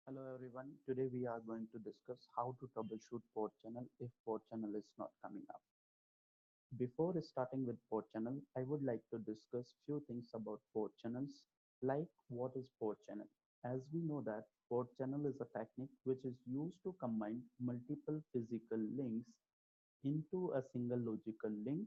Hello everyone. Today we are going to discuss how to troubleshoot port channel if port channel is not coming up. Before starting with port channel, I would like to discuss few things about port channels, like what is port channel. As we know that port channel is a technique which is used to combine multiple physical links into a single logical link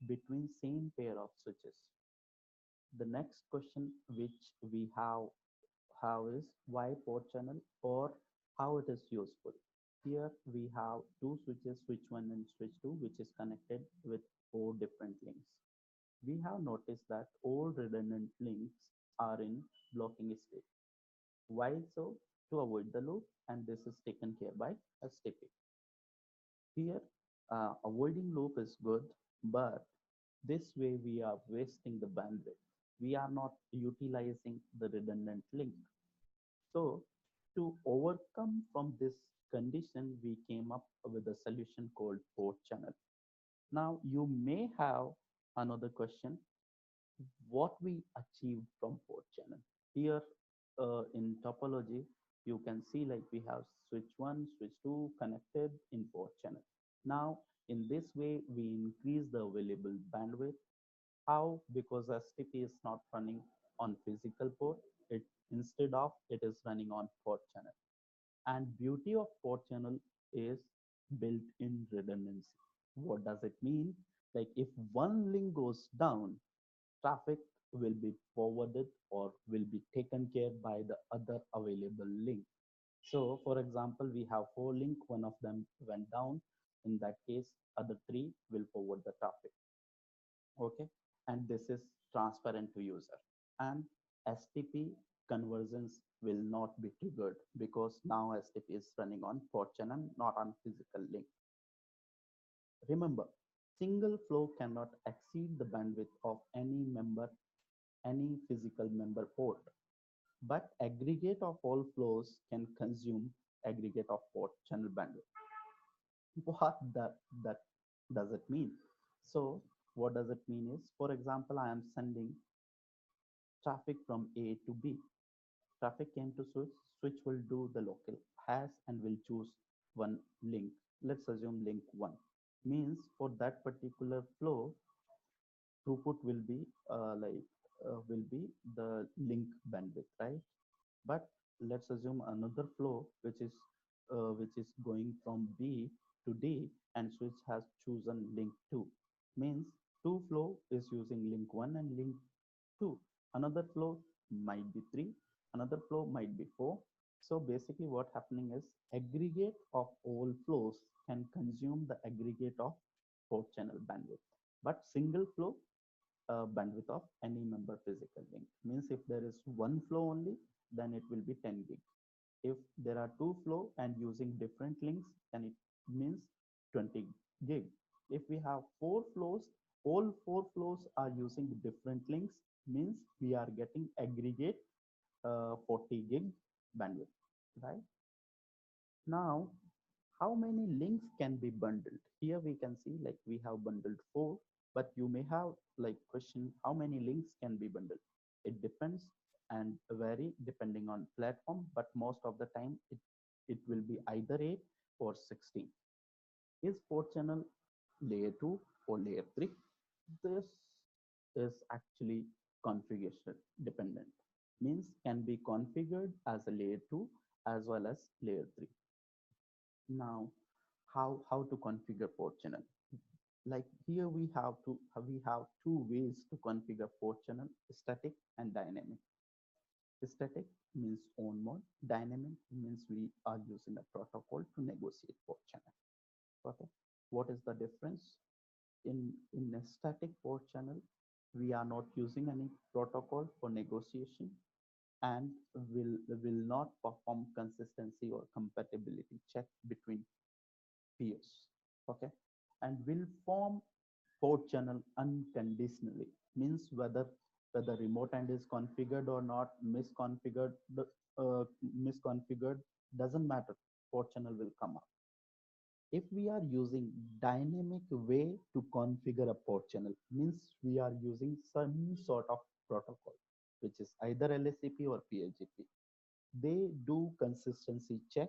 between same pair of switches. The next question which we have is why port channel or how it is useful. Here we have two switches, switch 1 and switch 2, which is connected with four different links. We have noticed that all redundant links are in blocking state. Why so? To avoid the loop, and this is taken care by STP. Here, avoiding loop is good, but this way we are wasting the bandwidth. We are not utilizing the redundant link. So to overcome from this condition, we came up with a solution called port channel. Now you may have another question, what we achieved from port channel. Here in topology, you can see like we have switch 1, switch 2 connected in port channel. Now in this way, we increase the available bandwidth. How? Because STP is not running on physical port. It instead of it is running on port channel. And beauty of port channel is built-in redundancy. What does it mean? Like if one link goes down, traffic will be forwarded or will be taken care by the other available link. So for example, we have four link, one of them went down. In that case, other three will forward the traffic. Okay, and this is transparent to user, and STP conversions will not be triggered because now STP is running on port channel, not on physical link. Remember, single flow cannot exceed the bandwidth of any physical member port, but aggregate of all flows can consume aggregate of port channel bandwidth. What that does it mean? So what does it mean is, for example, I am sending traffic from A to B. Traffic came to switch. Switch will do the local hash and will choose one link. Let's assume link 1. Means for that particular flow, throughput will be the link bandwidth, right? But let's assume another flow which is going from B to D, and switch has chosen link 2. Means two flow is using link 1 and link 2. Another flow might be 3, another flow might be 4. So basically what happening is aggregate of all flows can consume the aggregate of port channel bandwidth. But single flow bandwidth of any member physical link. Means if there is one flow only, then it will be 10 gig. If there are two flow and using different links, then it means 20 gig. If we have four flows, all four flows are using different links, means we are getting aggregate 40 gig bandwidth, right? Now, how many links can be bundled? Here we can see like we have bundled four, but you may have like question how many links can be bundled. It depends and vary depending on platform, but most of the time it will be either 8 or 16. Is port channel layer 2 or layer 3? This is actually configuration dependent. Means can be configured as a layer 2 as well as layer 3. Now, how to configure port channel? Like here we have two ways to configure port channel: static and dynamic. Static means on mode. Dynamic means we are using a protocol to negotiate port channel. Okay, what is the difference? In a static port channel, we are not using any protocol for negotiation and will not perform consistency or compatibility check between peers. Okay, and will form port channel unconditionally. Means whether remote end is configured or not, misconfigured, doesn't matter, port channel will come up. If we are using dynamic way to configure a port channel, means we are using some sort of protocol which is either LSCP or PLGP. They do consistency check,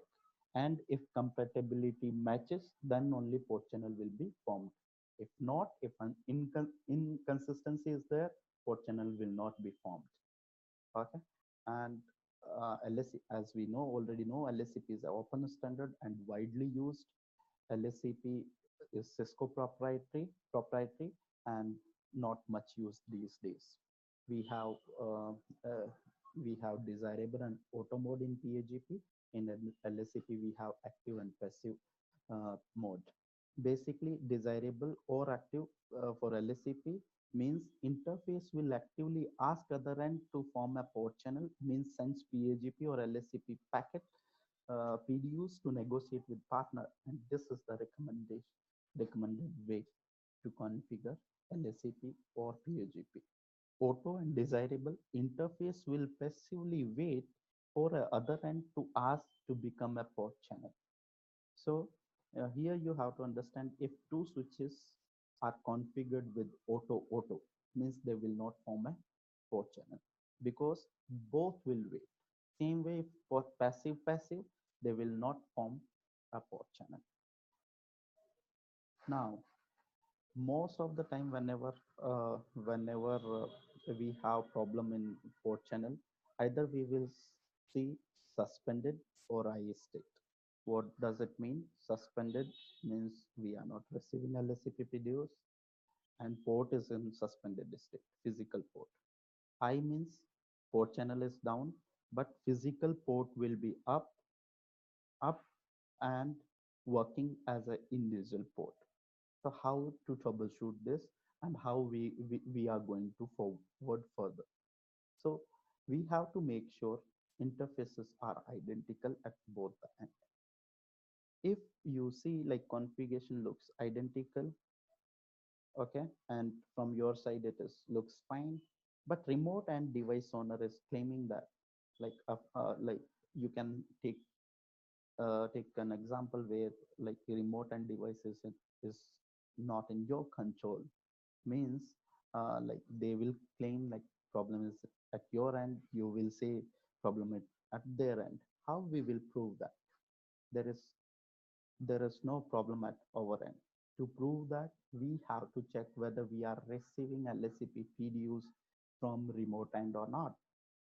and if compatibility matches, then only port channel will be formed. If not, if an inconsistency is there, port channel will not be formed. Okay, and LSC, as we know already know, LSCP is an open standard and widely used. LSCP is Cisco proprietary and not much used these days. We have uh, uh, we have desirable and auto mode in PAGP. In LSCP, we have active and passive mode. Basically, desirable or active for LSCP means interface will actively ask other end to form a port channel, means sends PAGP or LSCP packet PDUs to negotiate with partner, and this is the recommended way to configure LSCP or PAGP. Auto and desirable interface will passively wait for a other end to ask to become a port channel. So here you have to understand, if two switches are configured with auto means they will not form a port channel because both will wait. Same way for passive, they will not form a port channel. Now, most of the time, whenever we have problem in port channel, either we will see suspended or IE state. What does it mean? Suspended means we are not receiving LSCP videos, and port is in suspended state, physical port. I means port channel is down, but physical port will be up and working as an individual port. So how to troubleshoot this, and how we are going to forward further. So we have to make sure interfaces are identical at both the end. If you see like configuration looks identical, okay, and from your side it is looks fine, but remote and device owner is claiming that, like you can take an example where like remote and devices is not in your control, means like they will claim like problem is at your end, you will say problem at their end. How we will prove that? there is there is no problem at our end. To prove that, we have to check whether we are receiving LSCP PDUs from remote end or not.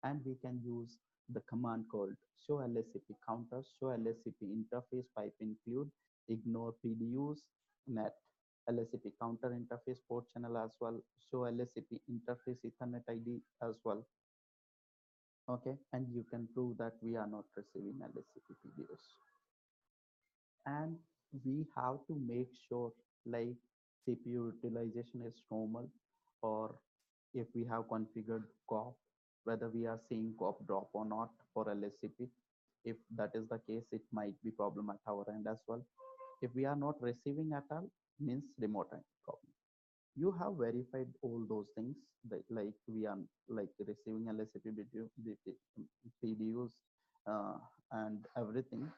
And we can use the command called show LSCP counter, show LSCP interface pipe include, ignore PDUs, net LSCP counter interface port channel as well, show LSCP interface Ethernet ID as well. Okay, and you can prove that we are not receiving LSCP PDUs. And we have to make sure like CPU utilization is normal, or if we have configured COP, whether we are seeing COP drop or not for LSCP. If that is the case, it might be problem at our end as well. If we are not receiving at all, means remote end problem. You have verified all those things, that like we are like receiving LSCP video, PDUs, and everything.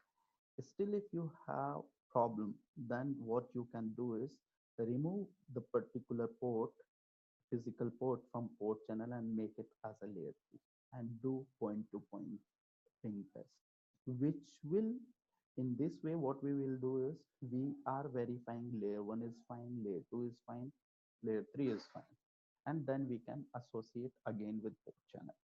Still, if you have problem, then what you can do is remove the particular port, physical port from port channel, and make it as a layer 3 and do point to point ping test, which will, in this way what we will do is we are verifying layer 1 is fine, layer 2 is fine, layer 3 is fine, and then we can associate again with port channel.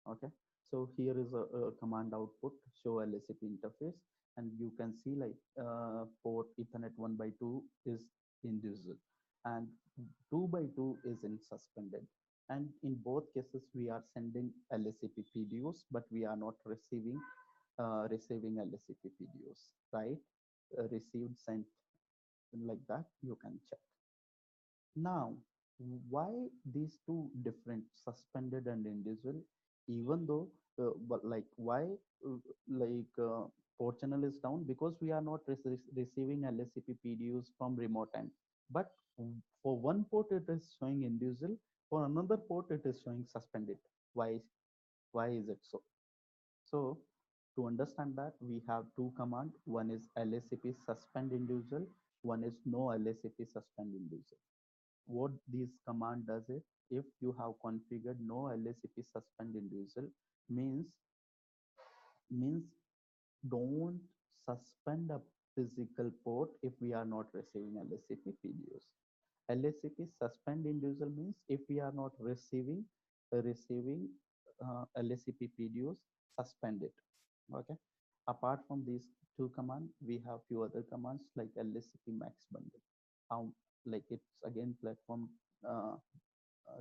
Okay, so here is a command output show LSCP interface, and you can see like port Ethernet 1 by 2 is individual, and 2 by 2 is in suspended, and in both cases we are sending LSCP PDUs, but we are not receiving LSCP PDUs, right? Received, sent, like that you can check. Now, why these two different, suspended and individual, even though, but like why, uh, like port channel is down because we are not receiving LSCP PDUs from remote end. But for one port it is showing individual, for another port it is showing suspended. Why? Why is it so? So to understand that, we have two commands. One is LSCP suspend individual. One is no LSCP suspend individual. What this command does is, if you have configured no LSCP suspend individual, means means don't suspend a physical port if we are not receiving LSCP PDUs. LSCP suspend individual means if we are not receiving LSCP PDUs, suspend it. Okay. Apart from these two commands, we have few other commands like LSCP max bundle. How, like it's again platform uh,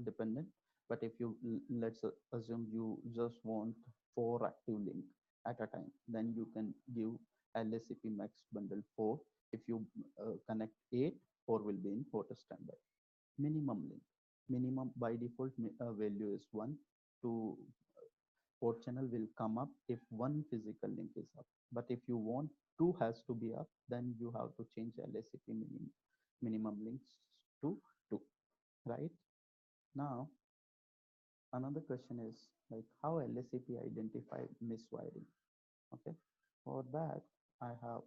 dependent, but if you let's assume you just want 4 active link at a time, then you can give LSCP max bundle 4. If you connect 8, 4 will be in port standby. Minimum link, minimum by default value is 1. To port channel will come up if one physical link is up, but if you want two has to be up, then you have to change LSCP minimum links to 2, right? Now another question is like how LSCP identify miswiring. Okay, for that I have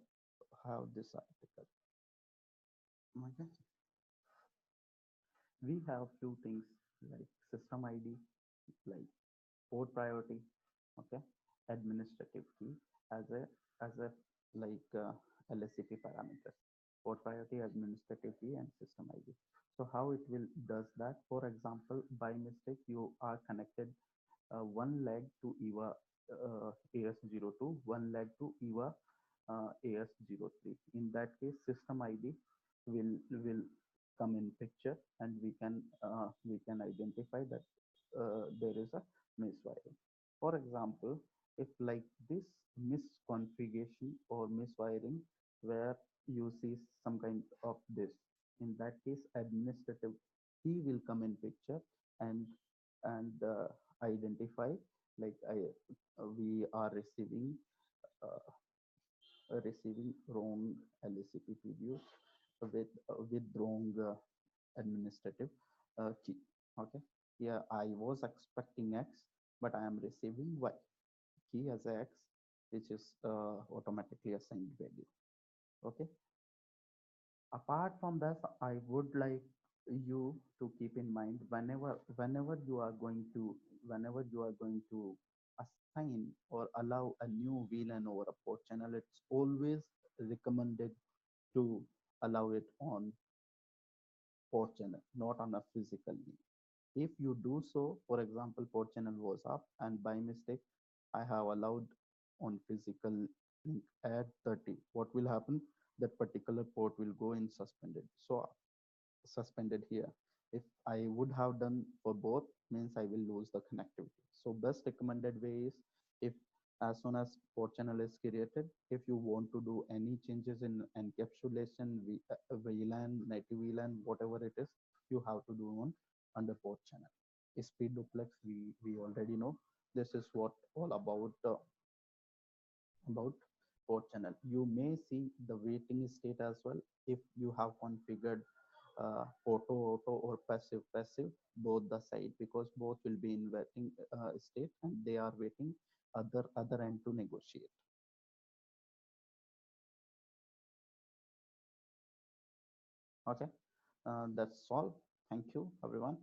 this article. Okay, we have few things like system ID, like port priority, okay, administrative key as a like LSCP parameters. Port priority, administrative key, and system ID. So how it will does that? For example, by mistake you are connected one leg to EVA AS02, one leg to EVA AS03. In that case, system ID will come in picture, and we can identify that there is a miswiring. For example, if like this misconfiguration or miswiring where you see some kind of this, in that case administrative key will come in picture, and and identify like we are receiving wrong LSCP videos with wrong administrative key. Okay, yeah, I was expecting X, but I am receiving Y key as a X, which is automatically assigned value. Okay, apart from that, I would like you to keep in mind whenever you are going to assign or allow a new VLAN over a port channel, it's always recommended to allow it on port channel, not on a physical link. If you do so, for example, port channel was up and by mistake I have allowed on physical link at 30, what will happen? That particular port will go in suspended. So suspended here. If I would have done for both, means I will lose the connectivity. So best recommended way is, if as soon as port channel is created, if you want to do any changes in encapsulation, VLAN, native VLAN, whatever it is, you have to do on under port channel. Speed duplex, we already know. This is what all about port channel. You may see the waiting state as well if you have configured auto or passive both the side, because both will be in waiting state and they are waiting other end to negotiate. Okay, that's all. Thank you everyone.